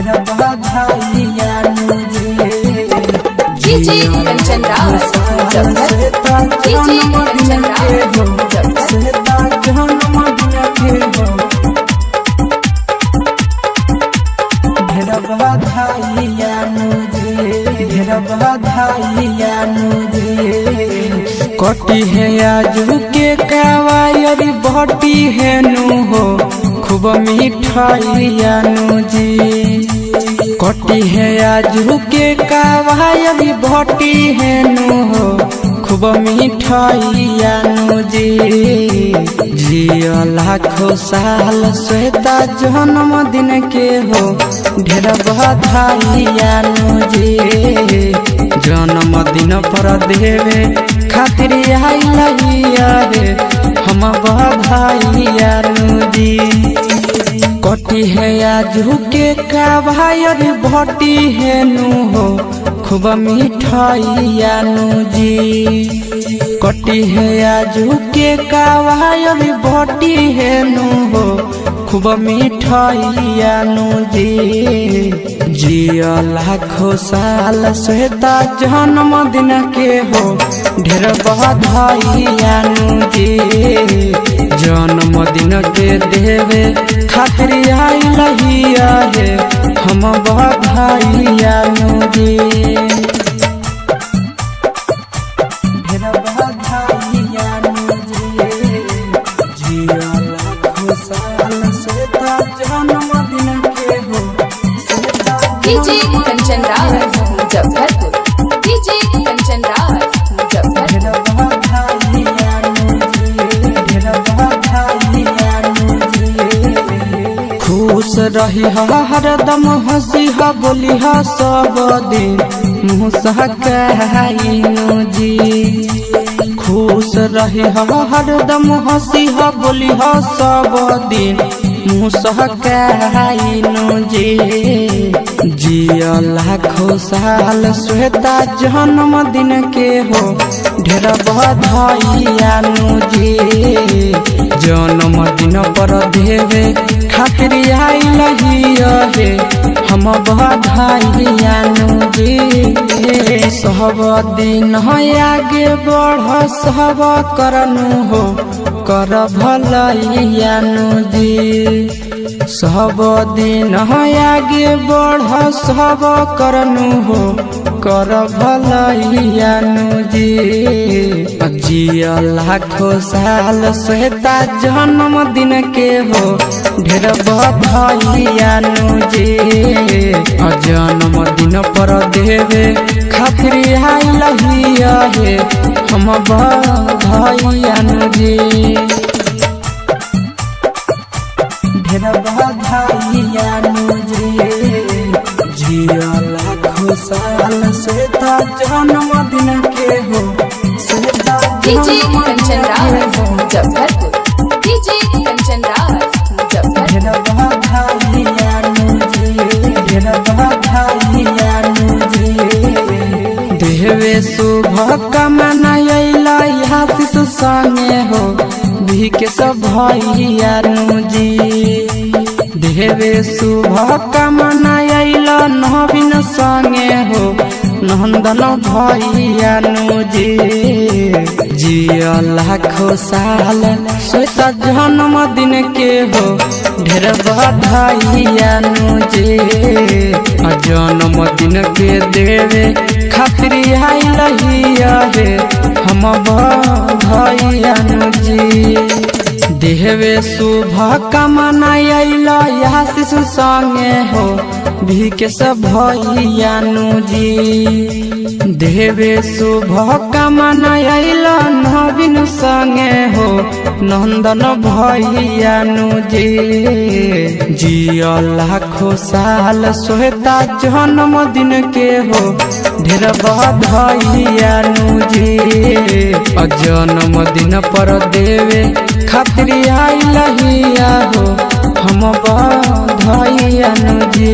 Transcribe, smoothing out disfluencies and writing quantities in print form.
ढेर बधाइया डीजे कंचन रावत जन्मदिन के हो श्वेता जन्मदिन के हो ढेर बधाइया ढेर बधाइया कटी है आजू के कावायरी बटी है नु हो खूब मिठाइया जी कटी है आजू के कावायरी बटी है नु हो खूब मिठाइया जी जिया लाखों साल श्वेता जन्मदिन के हो ढेर बधाइया जी जन्मदिन पर देवे खातिर आइला रे हम बधाइया जी कटी है आजू के कावायर भटी है नु हो खूब मिठाइया जी कटी है आजू के कावायर भटी है नु हो खूब मिठाइया जी जिया लाखों साल श्वेता जन्मदिन के हो ढेर बधाइया जी जन्मदिन के देवे खातिर आइला रे हम बधाइया जी ढेर बधाइया जिया लाखों साल श्वेता जन्मदिन के हो डीजे कंचन रावत मुजफ्फरपुर डीजे कंचन रावत मुजफ्फरपुर खुश रही हरदम हंसी बोली सब दिन मुँह सहकाइनु जी खुश रही हरदम हंसी बोली सब दिन मुँह सहकाइनु जी जिया लाखों साल श्वेता जन्मदिन के हो ढेर बधाइया जी जन्मदिन पर देवे खातिर आइला रे हम बधाइया जी सब दिन आगे बढ़ सब करनु हो कर भलैया जी सब दिन आगे बढ़ सब करनु हो कर भलैया जी जिया लाखों साल श्वेता जन्मदिन के हो ढेर बधाइया जी जन्मदिन पर देवे खातिर आइला रे हम बधाइया जी ढेर बधाइया जिया लाखों साल श्वेता जन्मदिन के हो डीजे कंचन रावत मुजफ्फरपुर डीजे कंचन रावत मुजफ्फरपुर ढेर बधाइया ढेर बधाइया देवे शुभ कामना अइला आशीष संगे हो भी के सब भैया जी देवे शुभ कामना अइला नवीन संगे हो नंदन भैया जी जिया लाखों साल श्वेता जन्मदिन के हो ढेर बधाइया जी जन्मदिन के देवे खातिर आइला रे हम बधाइया जी देवे शुभ कामना अइला आशीष संगे हो भी के सब भैया जी देवे शुभ कामना अइला नवीन संगे हो नंदन भैया जी जिया लाखों साल श्वेता जन्मदिन के हो ढेर बधाइया जी जन्मदिन पर देवे खातिर आइला हो हम बधाइया जी।